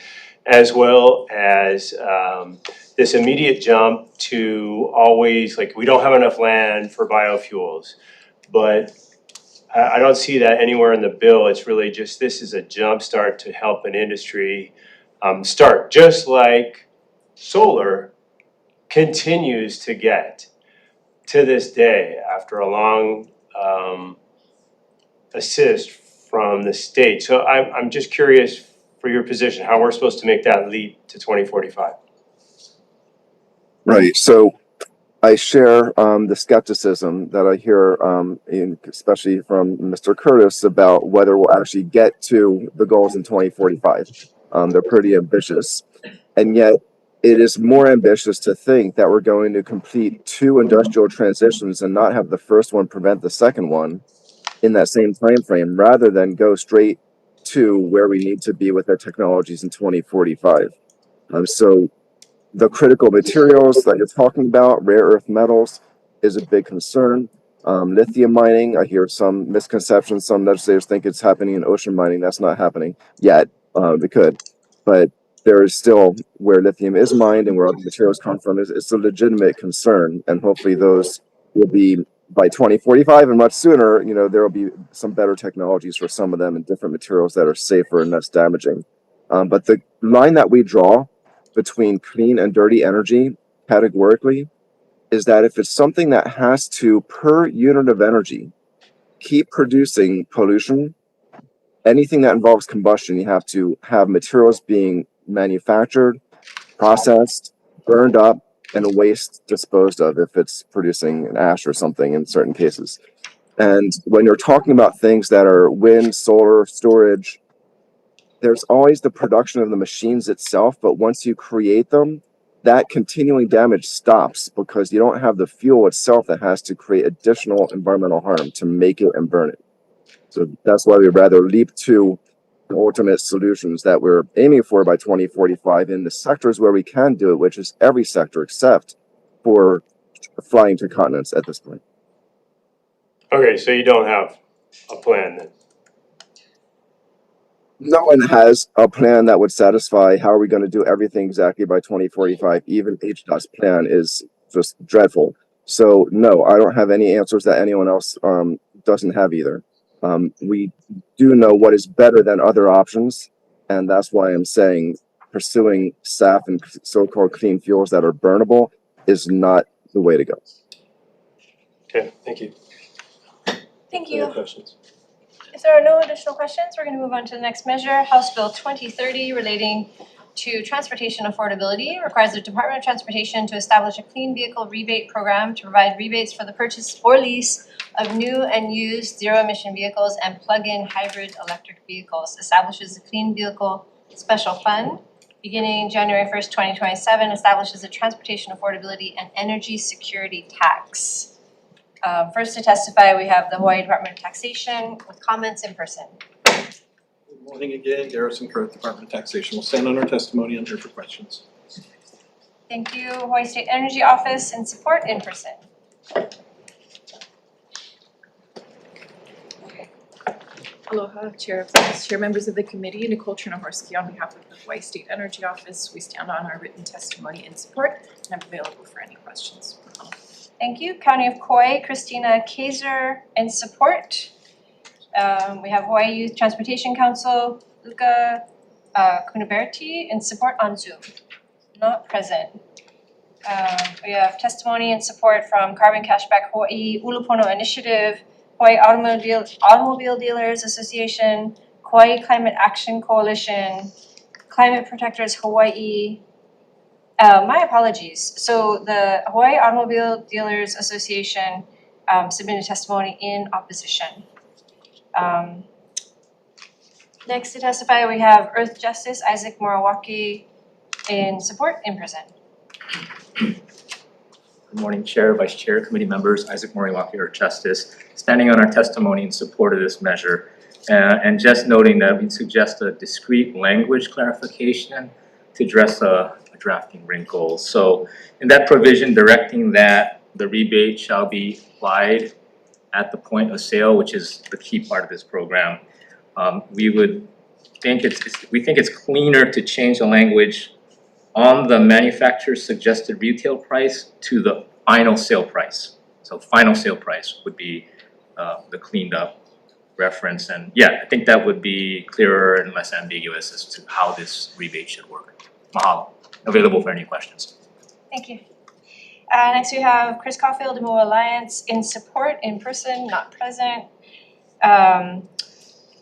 as well as this immediate jump to always, like, we don't have enough land for biofuels, but I don't see that anywhere in the bill. It's really just, this is a jump start to help an industry start, just like solar continues to get to this day after a long assist from the state. So I'm just curious for your position, how we're supposed to make that leap to 2045. Right. So I share the skepticism that I hear, especially from Mr. Curtis, about whether we'll actually get to the goals in 2045. They're pretty ambitious. And yet, it is more ambitious to think that we're going to complete 2 industrial transitions and not have the first one prevent the second one in that same time frame, rather than go straight to where we need to be with our technologies in 2045. So the critical materials that you're talking about, rare earth metals, is a big concern. Lithium mining, I hear some misconceptions. Some legislators think it's happening in ocean mining. That's not happening yet. It could, but there is still where lithium is mined and where other materials come from. It's a legitimate concern, and hopefully those will be by 2045 and much sooner. You know, there will be some better technologies for some of them and different materials that are safer and less damaging. But the line that we draw between clean and dirty energy categorically is that if it's something that has to, per unit of energy, keep producing pollution, anything that involves combustion, you have to have materials being manufactured, processed, burned up, and a waste disposed of if it's producing an ash or something in certain cases. And when you're talking about things that are wind, solar, storage, there's always the production of the machines itself, but once you create them, that continuing damage stops because you don't have the fuel itself that has to create additional environmental harm to make it and burn it. So that's why we'd rather leap to the ultimate solutions that we're aiming for by 2045 in the sectors where we can do it, which is every sector except for flying to continents at this point. Okay, so you don't have a plan then? No one has a plan that would satisfy how are we going to do everything exactly by 2045. Even HDOT's plan is just dreadful. So no, I don't have any answers that anyone else doesn't have either. We do know what is better than other options, and that's why I'm saying pursuing SAF and so-called clean fuels that are burnable is not the way to go. Okay, thank you. Thank you. Other questions? If there are no additional questions, we're going to move on to the next measure, House Bill 2030, relating to transportation affordability requires the Department of Transportation to establish a clean vehicle rebate program to provide rebates for the purchase or lease of new and used zero-emission vehicles and plug-in hybrid electric vehicles. Establishes a clean vehicle special fund. Beginning January 1st, 2027, establishes a transportation affordability and energy security tax. First to testify, we have the Hawaii Department of Taxation with comments in person. Good morning again, Garrison Kurth, Department of Taxation. We'll stand on our testimony and here for questions. Thank you. Hawaii State Energy Office in support in person. Aloha, Chair, Vice Chair, members of the committee, Nicole Chernohorsky on behalf of the Hawaii State Energy Office. We stand on our written testimony in support, and I'm available for any questions. Thank you. County of Kauai, Christina Kaiser in support. We have Hawaii Youth Transportation Council, Luca Kunaberti in support on Zoom, not present. We have testimony in support from Carbon Cashback Hawaii, Ulupono Initiative, Hawaii Automobile Dealers Association, Kauai Climate Action Coalition, Climate Protectors Hawaii. My apologies. So the Hawaii Automobile Dealers Association submitted testimony in opposition. Next to testify, we have Earth Justice Isaac Morawaki in support in person. Good morning, Chair, Vice Chair, committee members, Isaac Moriwaki, Earth Justice, standing on our testimony in support of this measure. And just noting that we suggest a discrete language clarification to address a drafting wrinkle. So in that provision, directing that the rebate shall be applied at the point of sale, which is the key part of this program, we think it's cleaner to change the language on the manufacturer's suggested retail price to the final sale price. So final sale price would be the cleaned up reference, and yeah, I think that would be clearer and less ambiguous as to how this rebate should work. Mahalo. Available for any questions. Thank you. Next we have Chris Caulfield, Moo Alliance in support in person, not present. The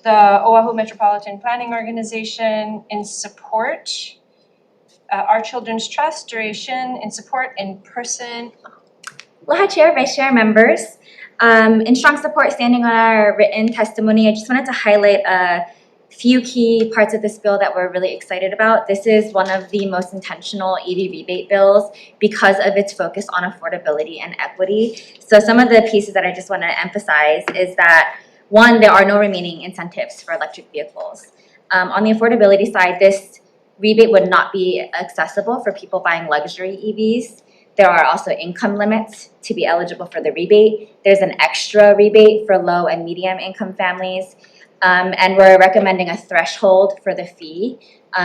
Oahu Metropolitan Planning Organization in support. Our Children's Trust, Duration in support in person. Aloha, Chair, Vice Chair, members. In strong support, standing on our written testimony, I just wanted to highlight a few key parts of this bill that we're really excited about. This is one of the most intentional EV rebate bills because of its focus on affordability and equity. So some of the pieces that I just want to emphasize is that, one, there are no remaining incentives for electric vehicles. On the affordability side, this rebate would not be accessible for people buying luxury EVs. There are also income limits to be eligible for the rebate. There's an extra rebate for low and medium income families. And we're recommending a threshold for the fee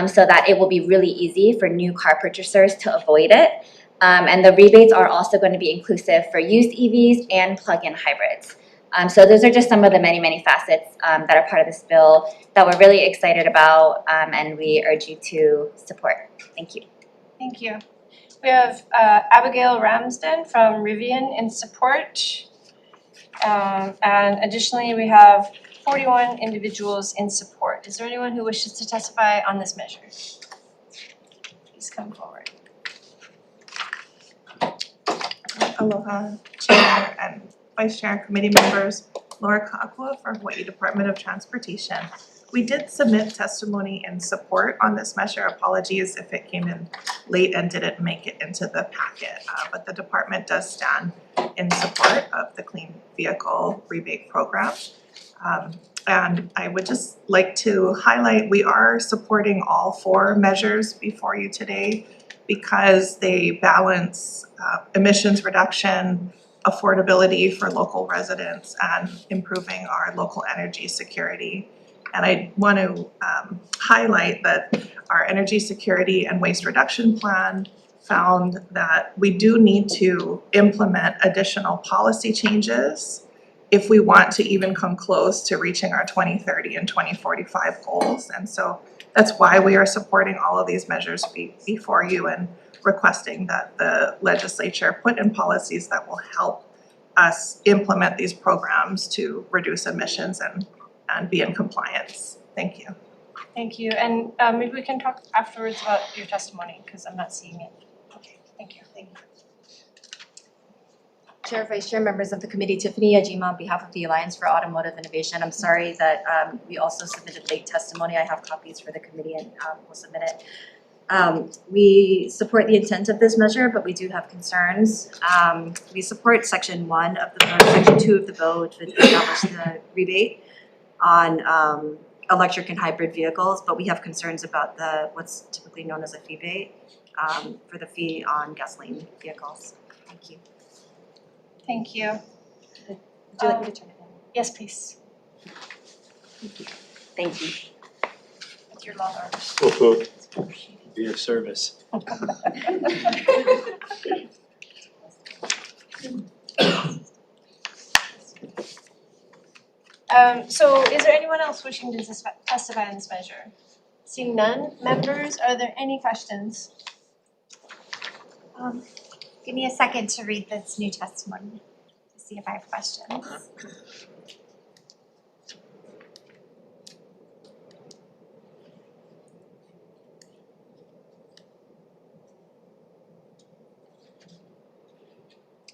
so that it will be really easy for new car purchasers to avoid it. And the rebates are also going to be inclusive for used EVs and plug-in hybrids. So those are just some of the many, many facets that are part of this bill that we're really excited about and we urge you to support. Thank you. Thank you. We have Abigail Ramsden from Rivian in support. And additionally, we have 41 individuals in support. Is there anyone who wishes to testify on this measure? Please come forward. Aloha, Chair and Vice Chair and committee members, Laura Kakwa for Hawaii Department of Transportation. We did submit testimony in support on this measure. Apologies if it came in late and didn't make it into the packet, but the department does stand in support of the Clean Vehicle Rebate Program. And I would just like to highlight, we are supporting all four measures before you today because they balance emissions reduction, affordability for local residents, and improving our local energy security. And I want to highlight that our energy security and waste reduction plan found that we do need to implement additional policy changes if we want to even come close to reaching our 2030 and 2045 goals. And so that's why we are supporting all of these measures before you and requesting that the legislature put in policies that will help us implement these programs to reduce emissions and be in compliance. Thank you. Thank you, and maybe we can talk afterwards about your testimony, because I'm not seeing it. Okay, thank you. Chair, Vice Chair, members of the committee, Tiffany Ajima on behalf of the Alliance for Automotive Innovation. I'm sorry that we also submitted late testimony. I have copies for the committee and we'll submit it. We support the intent of this measure, but we do have concerns. We support section 1 of the bill, section 2 of the bill, which would establish the rebate on electric and hybrid vehicles, but we have concerns about the what's typically known as a fee bait for the fee on gasoline vehicles. Thank you. Thank you. Would you like me to turn it on? Yes, please. Thank you. With your long arms. Be of service. So is there anyone else wishing to testify on this measure? Seeing none, members, are there any questions? Give me a second to read this new testimony to see if I have questions.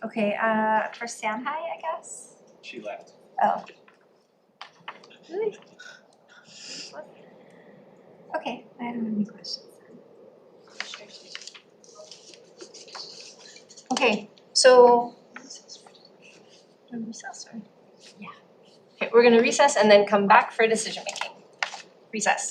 Okay, for Sanhai, I guess? She left. Oh. Really? Okay, I don't have any questions. Okay, so yeah. Okay, we're gonna recess and then come back for decision making. Recess.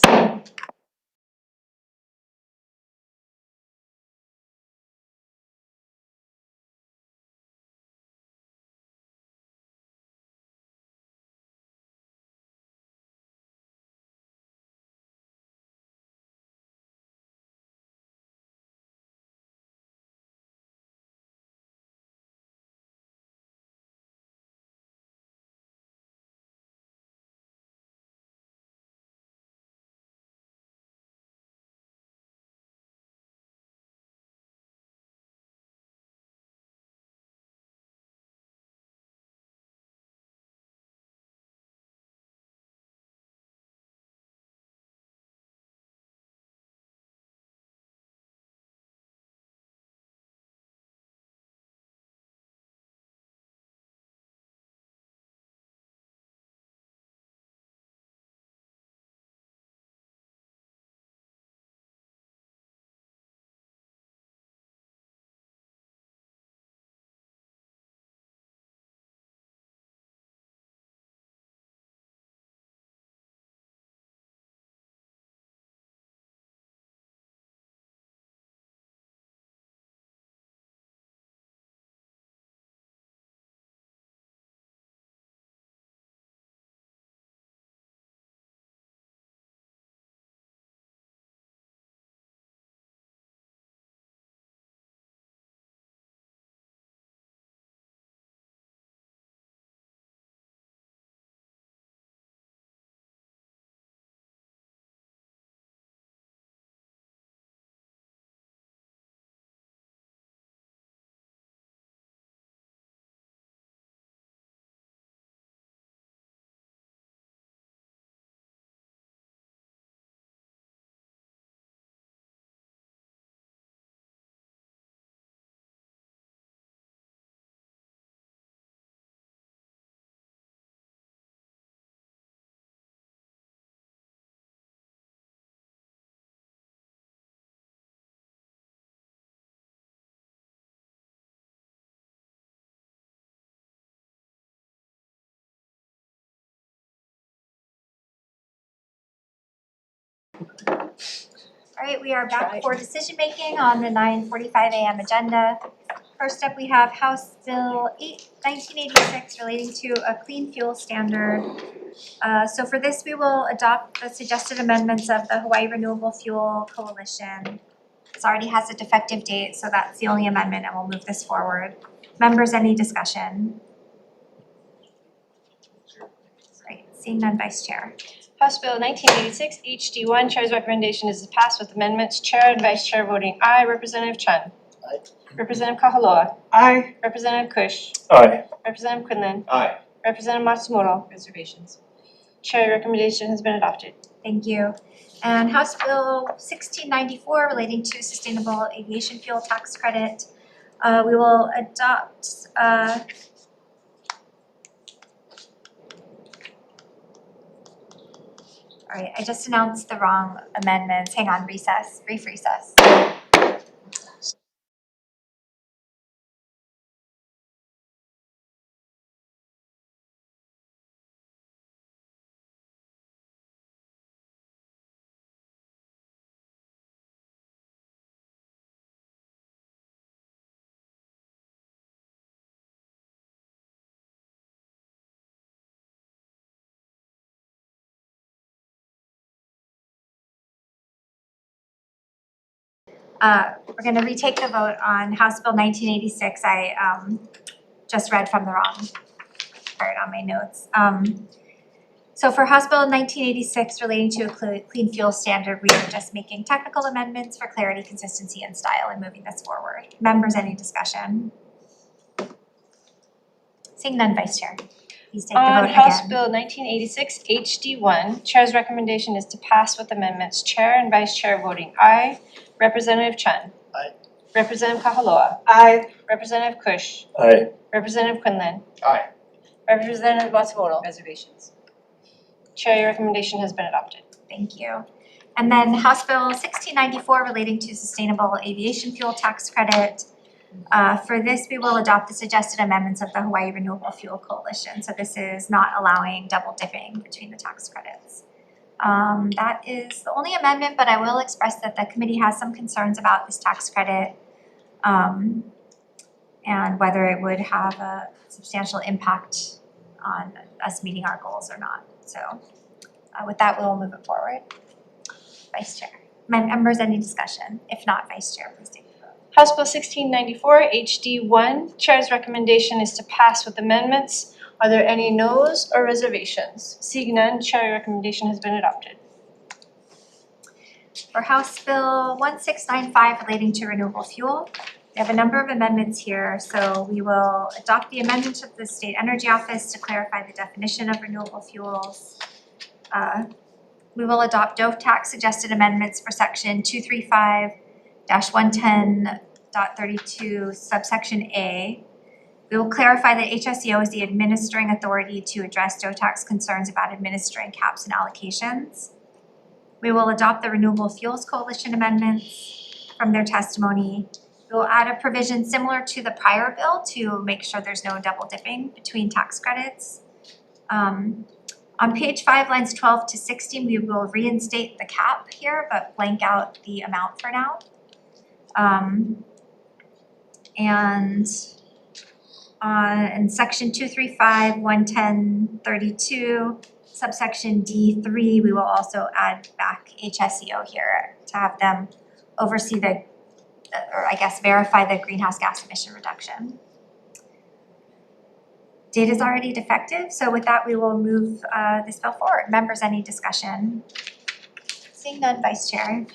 All right, we are back for decision making on the 9:45 a.m. agenda. First up, we have House Bill 1986 relating to a clean fuel standard. So for this, we will adopt the suggested amendments of the Hawaii Renewable Fuel Coalition. This already has a defective date, so that's the only amendment, and we'll move this forward. Members, any discussion? Great, seeing none, Vice Chair. House Bill 1986 HD1, Chair's recommendation is to pass with amendments. Chair and Vice Chair voting aye. Representative Chun. Aye. Representative Kahaloa. Aye. Representative Kush. Aye. Representative Quinlan. Aye. Representative Matsumoto. Reservations. Chair, recommendation has been adopted. Thank you. And House Bill 1694 relating to sustainable aviation fuel tax credit. We will adopt all right, I just announced the wrong amendments. Hang on, recess, brief recess. We're gonna retake the vote on House Bill 1986. I just read from the wrong part on my notes. So for House Bill 1986 relating to a clean fuel standard, we are just making technical amendments for clarity, consistency, and style and moving this forward. Members, any discussion? Seeing none, Vice Chair, please take the vote On again. House Bill 1986 HD1, Chair's recommendation is to pass with amendments. Chair and Vice Chair voting aye. Representative Chun. Aye. Representative Kahaloa. Aye. Representative Kush. Aye. Representative Quinlan. Aye. Representative Matsumoto. Reservations. Chair, your recommendation has been adopted. Thank you. And then House Bill 1694 relating to sustainable aviation fuel tax credit. For this, we will adopt the suggested amendments of the Hawaii Renewable Fuel Coalition. So this is not allowing double dipping between the tax credits. That is the only amendment, but I will express that the committee has some concerns about this tax credit and whether it would have a substantial impact on us meeting our goals or not. So with that, we'll move it forward. Vice Chair. Members, any discussion? If not, Vice Chair, please take the vote. House Bill 1694 HD1, Chair's recommendation is to pass with amendments. Are there any noes or reservations? Seeing none, Chair, your recommendation has been adopted. For House Bill 1695 relating to renewable fuel, we have a number of amendments here. So we will adopt the amendments of the State Energy Office to clarify the definition of renewable fuels. We will adopt DOF tax suggested amendments for section 235-110.32 subsection A. We will clarify that HSEO is the administering authority to address DOTAX concerns about administering caps and allocations. We will adopt the Renewable Fuels Coalition amendments from their testimony. We will add a provision similar to the prior bill to make sure there's no double dipping between tax credits. On page 5, lines 12 to 16, we will reinstate the cap here, but blank out the amount for now. In section 235-110.32, subsection D3, we will also add back HSEO here to have them oversee verify the greenhouse gas emission reduction. Data's already defective, so with that, we will move this bill forward. Members, any discussion? Seeing none, Vice Chair.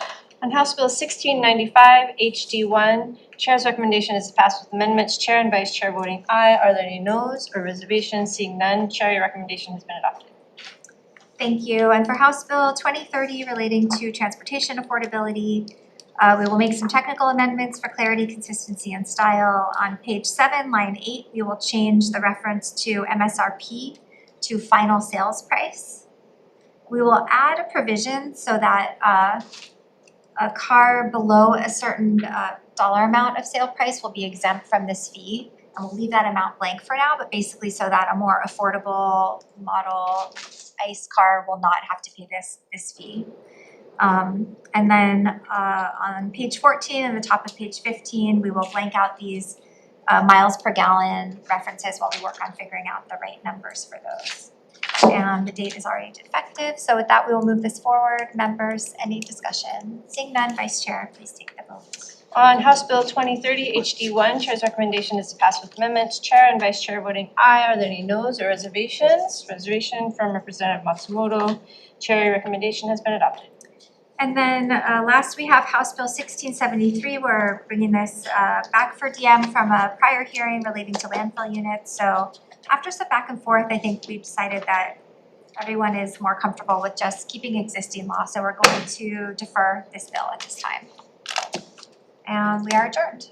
On House Bill 1695 HD1, Chair's recommendation is to pass with amendments. Chair and Vice Chair voting aye. Are there any noes or reservations? Seeing none, Chair, your recommendation has been adopted. Thank you. And for House Bill 2030 relating to transportation affordability, we will make some technical amendments for clarity, consistency, and style. On page 7, line 8, we will change the reference to MSRP to final sales price. We will add a provision so that a car below a certain dollar amount of sale price will be exempt from this fee. And we'll leave that amount blank for now, but basically so that a more affordable model ICE car will not have to pay this fee. And then on page 14 and the top of page 15, we will blank out these miles per gallon references while we work on figuring out the right numbers for those. And the date is already defective, so with that, we will move this forward. Members, any discussion? Seeing none, Vice Chair, please take the vote. On House Bill 2030 HD1, Chair's recommendation is to pass with amendments. Chair and Vice Chair voting aye. Are there any noes or reservations? Reservation from Representative Matsumoto. Chair, your recommendation has been adopted. And then last we have House Bill 1673. We're bringing this back for DM from a prior hearing relating to landfill units. So after some back and forth, I think we've decided that everyone is more comfortable with just keeping existing law, so we're going to defer this bill at this time. And we are adjourned.